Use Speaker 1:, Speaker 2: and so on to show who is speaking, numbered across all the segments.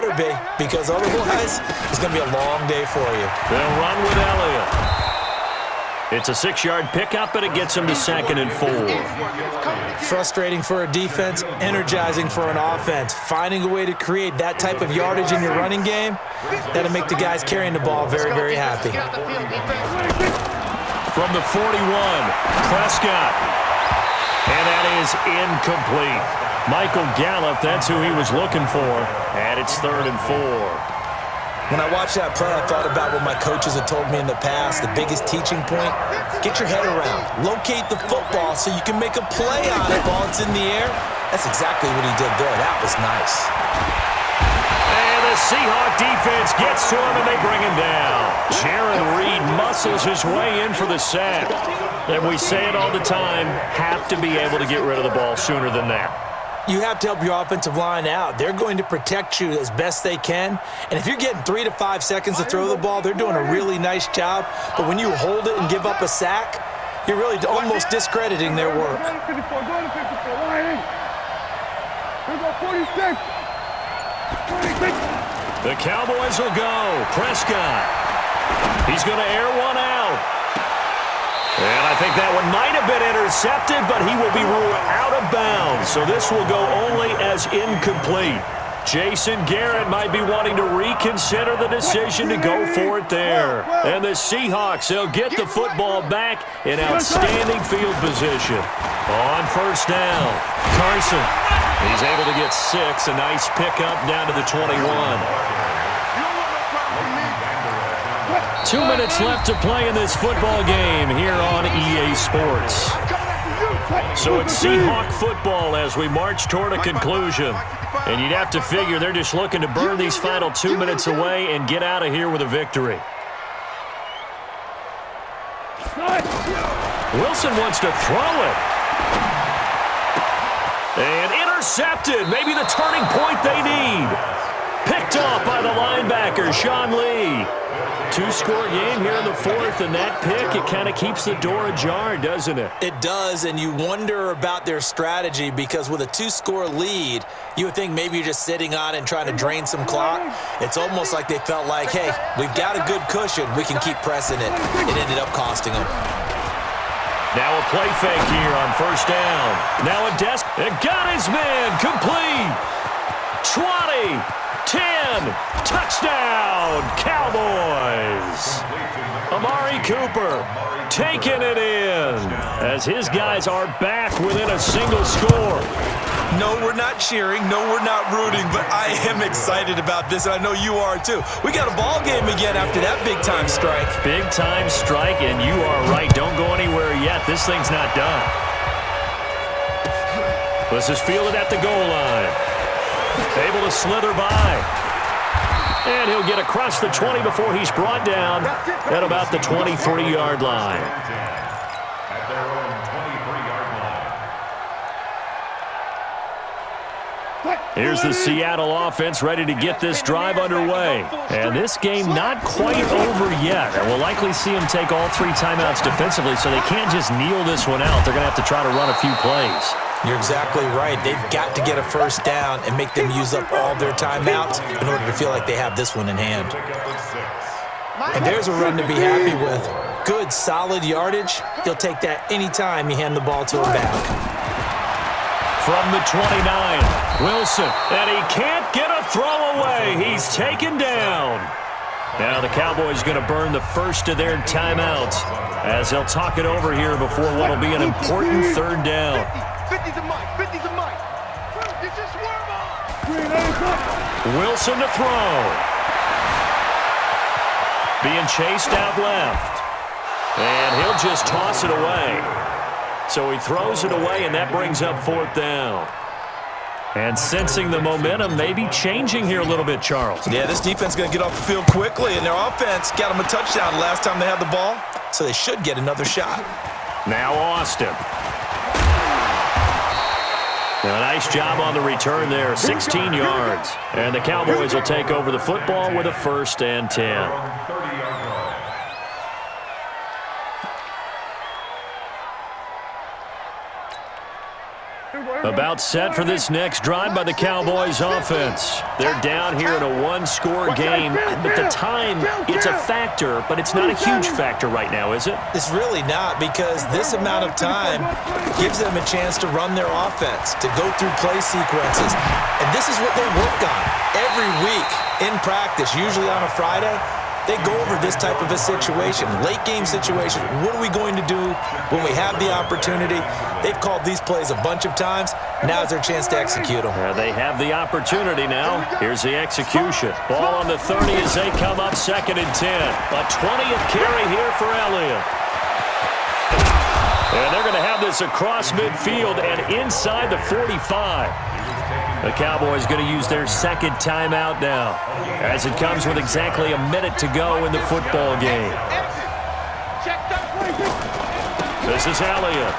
Speaker 1: Be, because otherwise it's going to be a long day for you.
Speaker 2: They'll run with Elliott. It's a 6-yard pickup, and it gets him to 2nd and 4.
Speaker 1: Frustrating for a defense, energizing for an offense. Finding a way to create that type of yardage in your running game, that'll make the guys carrying the ball very, very happy.
Speaker 2: From the 41, Prescott. And that is incomplete. Michael Gallup, that's who he was looking for, and it's 3rd and 4.
Speaker 1: When I watched that play, I thought about what my coaches had told me in the past. The biggest teaching point, get your head around. Locate the football so you can make a play on it while it's in the air. That's exactly what he did there. That was nice.
Speaker 2: And the Seahawk defense gets to him, and they bring him down. Jaron Reed muscles his way in for the sack. And we say it all the time, have to be able to get rid of the ball sooner than that.
Speaker 1: You have to help your offensive line out. They're going to protect you as best they can. And if you're getting 3 to 5 seconds to throw the ball, they're doing a really nice job. But when you hold it and give up a sack, you're really almost discrediting their work.
Speaker 2: The Cowboys will go. Prescott. He's going to air one out. And I think that one might have been intercepted, but he will be ruled out of bounds. So this will go only as incomplete. Jason Garrett might be wanting to reconsider the decision to go for it there. And the Seahawks, they'll get the football back in outstanding field position. On 1st down, Carson. He's able to get 6. A nice pickup down to the 21. 2 minutes left to play in this football game here on EA Sports. So it's Seahawk football as we march toward a conclusion. And you'd have to figure they're just looking to burn these final 2 minutes away and get out of here with a victory. Wilson wants to throw it. And intercepted. Maybe the turning point they need. Picked off by the linebacker, Sean Lee. 2-score game here in the 4th, and that pick, it kind of keeps the door ajar, doesn't it?
Speaker 1: It does, and you wonder about their strategy because with a 2-score lead, you would think maybe you're just sitting on it and trying to drain some clock. It's almost like they felt like, hey, we've got a good cushion. We can keep pressing it. It ended up costing them.
Speaker 2: Now a play fake here on 1st down. Now a desk. It got his man. Complete. 20. 10, touchdown, Cowboys. Amari Cooper taking it in as his guys are back within a single score.
Speaker 1: No, we're not cheering. No, we're not rooting, but I am excited about this, and I know you are too. We got a ball game again after that big-time strike.
Speaker 2: Big-time strike, and you are right. Don't go anywhere yet. This thing's not done. Let's just field it at the goal line. Able to slither by. And he'll get across the 20 before he's brought down at about the 23-yard line. Here's the Seattle offense ready to get this drive underway. And this game not quite over yet. And we'll likely see them take all 3 timeouts defensively, so they can't just kneel this one out. They're going to have to try to run a few plays.
Speaker 1: You're exactly right. They've got to get a 1st down and make them use up all their timeouts in order to feel like they have this one in hand. And there's a run to be happy with. Good, solid yardage. He'll take that anytime you hand the ball to him back.
Speaker 2: From the 29, Wilson, and he can't get a throw away. He's taken down. Now the Cowboys going to burn the first of their timeouts as they'll talk it over here before what will be an important 3rd down.
Speaker 3: 50's a mic. 50's a mic. It's just warm up.
Speaker 2: Wilson to throw. Being chased out left. And he'll just toss it away. So he throws it away, and that brings up 4th down. And sensing the momentum maybe changing here a little bit, Charles.
Speaker 1: Yeah, this defense is going to get off the field quickly, and their offense got them a touchdown last time they had the ball, so they should get another shot.
Speaker 2: Now Austin. A nice job on the return there, 16 yards. And the Cowboys will take over the football with a 1st and 10. About set for this next drive by the Cowboys offense. They're down here in a one-score game, but the time, it's a factor, but it's not a huge factor right now, is it?
Speaker 1: It's really not, because this amount of time gives them a chance to run their offense, to go through play sequences. And this is what they work on every week in practice, usually on a Friday. They go over this type of a situation, late-game situation. What are we going to do when we have the opportunity? They've called these plays a bunch of times. Now's their chance to execute them.
Speaker 2: They have the opportunity now. Here's the execution. Ball on the 30 as they come up 2nd and 10. A 20th carry here for Elliott. And they're going to have this across midfield and inside the 45. The Cowboys going to use their second timeout now, as it comes with exactly a minute to go in the football game. This is Elliott.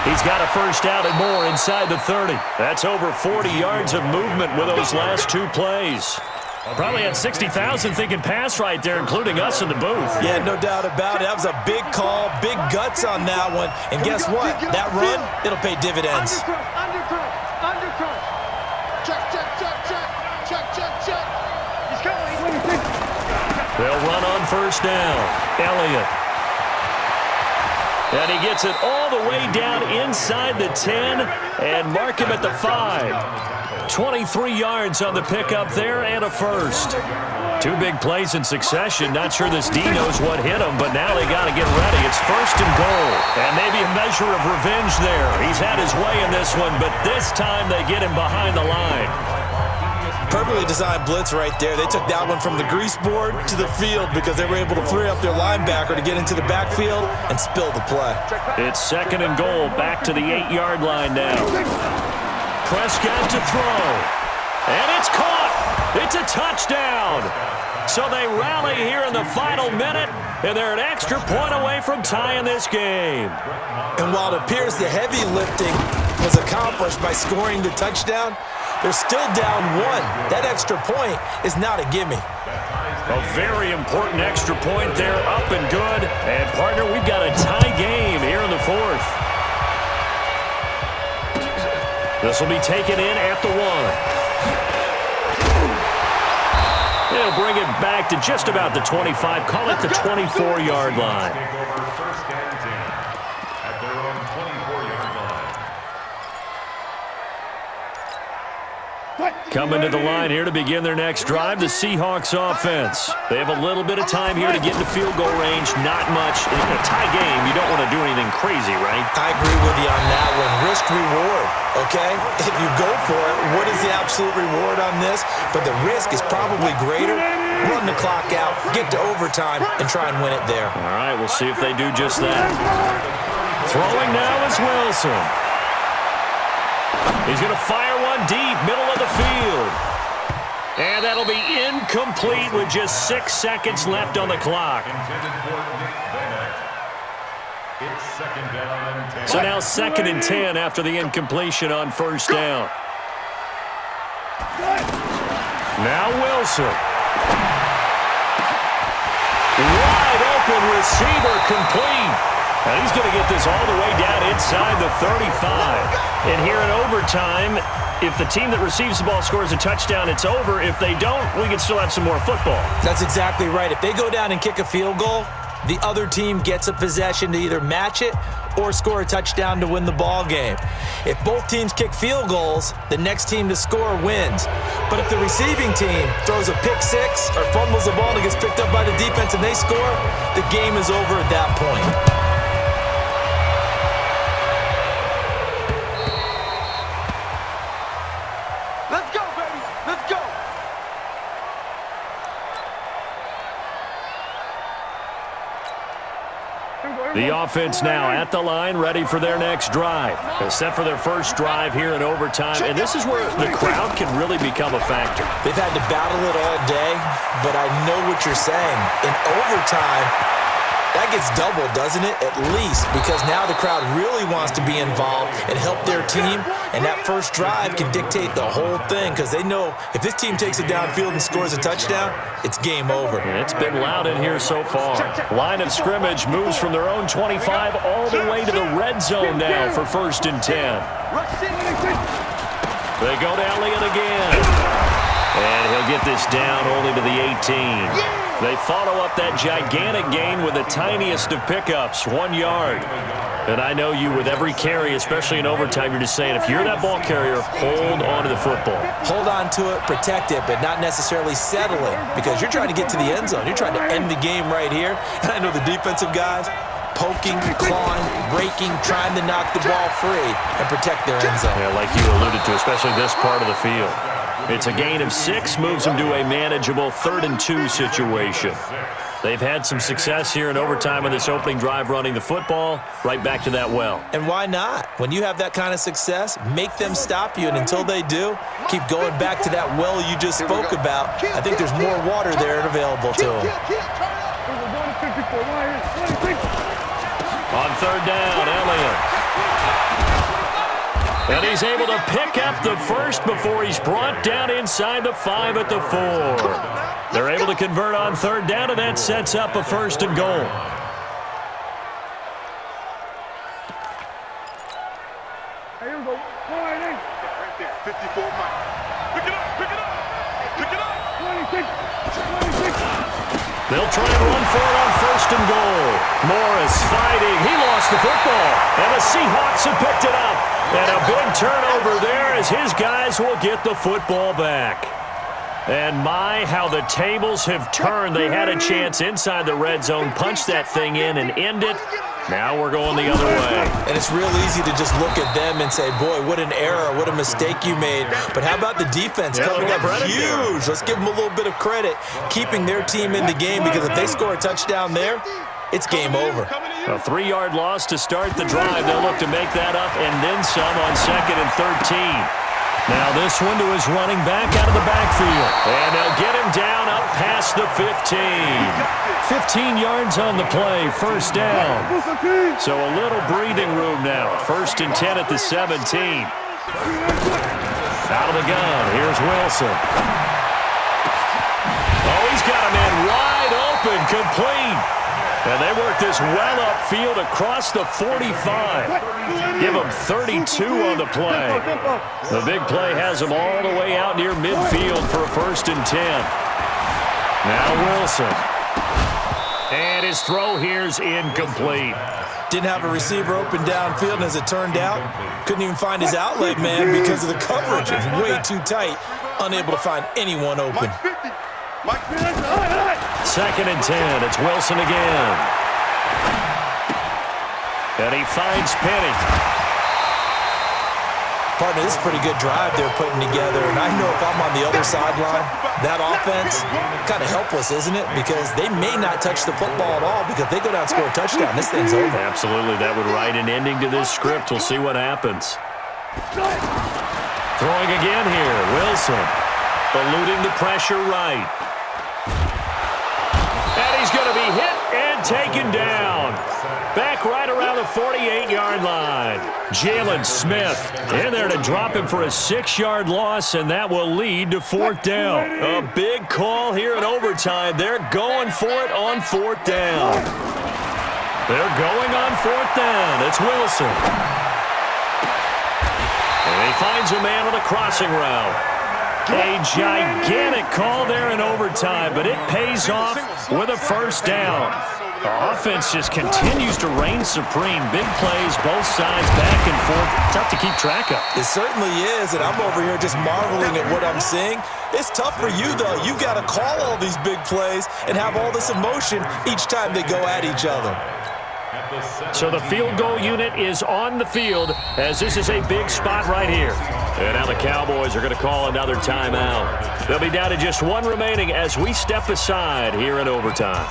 Speaker 2: He's got a first down and more inside the 30. That's over 40 yards of movement with those last two plays. Probably had 60,000 thinking pass right there, including us in the booth.
Speaker 1: Yeah, no doubt about it. That was a big call, big guts on that one. And guess what? That run, it'll pay dividends.
Speaker 3: Undercut. Check. He's coming.
Speaker 2: They'll run on first down. Elliott. And he gets it all the way down inside the 10 and mark him at the 5. 23 yards on the pickup there and a first. Two big plays in succession. Not sure this D knows what hit him, but now they got to get ready. It's 1st and goal. And maybe a measure of revenge there. He's had his way in this one, but this time they get him behind the line.
Speaker 1: Perfectly designed blitz right there. They took that one from the grease board to the field because they were able to free up their linebacker to get into the backfield and spill the play.
Speaker 2: It's 2nd and goal, back to the 8-yard line now. Prescott to throw. And it's caught. It's a touchdown. So they rally here in the final minute, and they're an extra point away from tying this game.
Speaker 1: And while it appears the heavy lifting was accomplished by scoring the touchdown, they're still down 1. That extra point is not a gimme.
Speaker 2: A very important extra point there, up and good. And, partner, we've got a tie game here in the 4th. This will be taken in at the 1. They'll bring it back to just about the 25. Call it the 24-yard line. Coming to the line here to begin their next drive, the Seahawks offense. They have a little bit of time here to get into field goal range. Not much. In a tie game, you don't want to do anything crazy, right?
Speaker 1: I agree with you on that one. Risk reward, okay? If you go for it, what is the absolute reward on this? But the risk is probably greater. Run the clock out, get to overtime, and try and win it there.
Speaker 2: All right, we'll see if they do just that. Throwing now is Wilson. He's going to fire one deep, middle of the field. And that'll be incomplete with just 6 seconds left on the clock. So now 2nd and 10 after the incompletion on first down. Now Wilson. Wide open receiver complete. And he's going to get this all the way down inside the 35. And here in overtime, if the team that receives the ball scores a touchdown, it's over. If they don't, we can still have some more football.
Speaker 1: That's exactly right. If they go down and kick a field goal, the other team gets a possession to either match it or score a touchdown to win the ball game. If both teams kick field goals, the next team to score wins. But if the receiving team throws a pick six or fumbles the ball and gets picked up by the defense and they score, the game is over at that point.
Speaker 2: The offense now at the line, ready for their next drive. They're set for their first drive here in overtime, and this is where the crowd can really become a factor.
Speaker 1: They've had to battle it all day, but I know what you're saying. In overtime, That gets doubled, doesn't it? At least, because now the crowd really wants to be involved and help their team, and that first drive can dictate the whole thing because they know if this team takes it downfield and scores a touchdown, it's game over.
Speaker 2: It's been loud in here so far. Line of scrimmage moves from their own 25 all the way to the red zone now for 1st and 10. They go to Elliott again. And he'll get this down only to the 18. They follow up that gigantic gain with the tiniest of pickups, 1 yard. And I know you with every carry, especially in overtime, you're just saying if you're that ball carrier, hold on to the football.
Speaker 1: Hold on to it, protect it, but not necessarily settling because you're trying to get to the end zone. You're trying to end the game right here. And I know the defensive guys poking, clawing, raking, trying to knock the ball free and protect their end zone.
Speaker 2: Yeah, like you alluded to, especially this part of the field. It's a gain of 6, moves them to a manageable 3rd and 2 situation. They've had some success here in overtime on this opening drive running the football. Right back to that well.
Speaker 1: And why not? When you have that kind of success, make them stop you. And until they do, keep going back to that well you just spoke about. I think there's more water there available to them.
Speaker 2: On 3rd down, Elliott. And he's able to pick up the first before he's brought down inside the 5 at the 4. They're able to convert on 3rd down, and that sets up a 1st and goal.
Speaker 3: Here we go. Right there, 54 Mike. Pick it up, pick it up, pick it up. 26.
Speaker 2: They'll try and run for it on 1st and goal. Morris fighting. He lost the football, and the Seahawks have picked it up. And a big turnover there as his guys will get the football back. And my, how the tables have turned. They had a chance inside the red zone, punch that thing in and end it. Now we're going the other way.
Speaker 1: And it's real easy to just look at them and say, boy, what an error, what a mistake you made. But how about the defense coming up huge? Let's give them a little bit of credit, keeping their team in the game, because if they score a touchdown there, it's game over.
Speaker 2: A 3-yard loss to start the drive. They'll look to make that up and then some on 2nd and 13. Now this one to his running back out of the backfield. And they'll get him down up past the 15. 15 yards on the play, 1st down. So a little breathing room now. 1st and 10 at the 17. Out of the gun, here's Wilson. Oh, he's got a man wide open, complete. And they work this well upfield across the 45. Give them 32 on the play. The big play has them all the way out near midfield for a 1st and 10. Now Wilson. And his throw here's incomplete.
Speaker 1: Didn't have a receiver open downfield, and as it turned out, couldn't even find his outlet man because of the coverage. It was way too tight, unable to find anyone open.
Speaker 2: 2nd and 10. It's Wilson again. And he finds Penny.
Speaker 1: Partner, this is a pretty good drive they're putting together. And I know if I'm on the other sideline, that offense, kind of helpless, isn't it? Because they may not touch the football at all, because if they go down and score a touchdown, this thing's over.
Speaker 2: Absolutely. That would write an ending to this script. We'll see what happens. Throwing again here. Wilson. Eluding the pressure right. And he's going to be hit and taken down. Back right around the 48-yard line. Jalen Smith in there to drop him for a 6-yard loss, and that will lead to 4th down. A big call here in overtime. They're going for it on 4th down. They're going on 4th down. It's Wilson. And he finds a man on the crossing route. A gigantic call there in overtime, but it pays off with a 1st down. The offense just continues to reign supreme. Big plays, both sides, back and forth. Tough to keep track of.
Speaker 1: It certainly is, and I'm over here just marveling at what I'm seeing. It's tough for you, though. You've got to call all these big plays and have all this emotion each time they go at each other.
Speaker 2: So the field goal unit is on the field as this is a big spot right here. And now the Cowboys are going to call another timeout. They'll be down to just one remaining as we step aside here in overtime.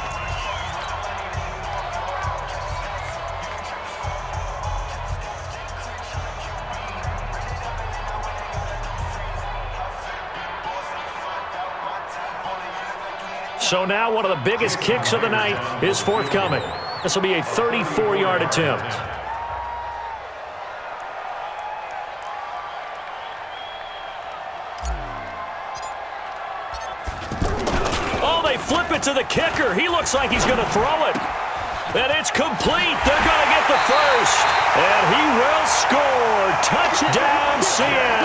Speaker 2: So now one of the biggest kicks of the night is forthcoming. This will be a 34-yard attempt. Oh, they flip it to the kicker. He looks like he's going to throw it. And it's complete. They're going to get the first. And he will score. Touchdown, Seattle.